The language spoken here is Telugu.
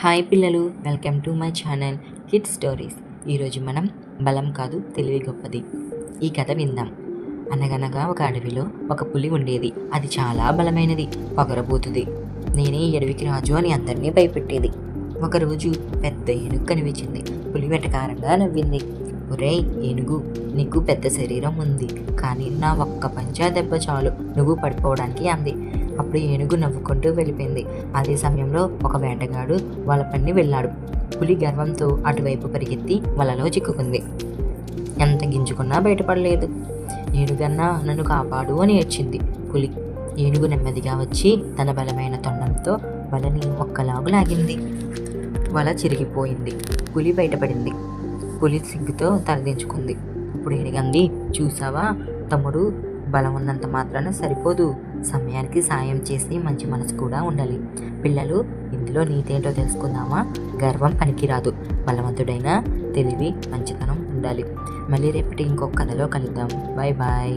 హాయ్ పిల్లలు, welcome to my channel kids stories. ఈరోజు మనం బలం కాదు తెలివి గొప్పది ఈ కథ విందాం. అనగనగా ఒక అడవిలో ఒక పులి ఉండేది. అది చాలా బలమైనది, పొగరబోతుది. నేనే ఈ అడవికి రాజు అని అందరినీ భయపెట్టేది. ఒకరోజు పెద్ద ఏనుగు కనిపించింది. పులి వెటకారంగా నవ్వింది. ఒరేయ్ ఏనుగు, నీకు పెద్ద శరీరం ఉంది, కానీ నా ఒక్క పంజా దెబ్బ చాలు నువ్వు పడిపోవడానికి అంది. అప్పుడు ఏనుగు నవ్వుకుంటూ వెళ్ళిపోయింది. అదే సమయంలో ఒక వేటగాడు వాళ్ళ పన్ని వెళ్ళాడు. పులి గర్వంతో అటువైపు పరిగెత్తి వలలో చిక్కుకుంది. ఎంత గింజుకున్నా బయటపడలేదు. ఏనుగన్నా నన్ను కాపాడు అని ఏడ్చింది పులి. ఏనుగు నెమ్మదిగా వచ్చి తన బలమైన తొండంతో వలని ఒక్కలాగు లాగింది. వల చిరిగిపోయింది. పులి బయటపడింది. పులి సిగ్గుతో తలదించుకుంది. ఇప్పుడు ఏనుగంది, చూసావా తమ్ముడు, బలం ఉన్నంత మాత్రాన సరిపోదు, సమయానికి సాయం చేసి మంచి మనసు కూడా ఉండాలి. పిల్లలు, ఇందులో నీతేంటో తెలుసుకుందామా? గర్వం పనికిరాదు, బలవంతుడైన తెలివి మంచితనం ఉండాలి. మళ్ళీ రేపటి ఇంకొక కథలో కలుద్దాం. Bye bye.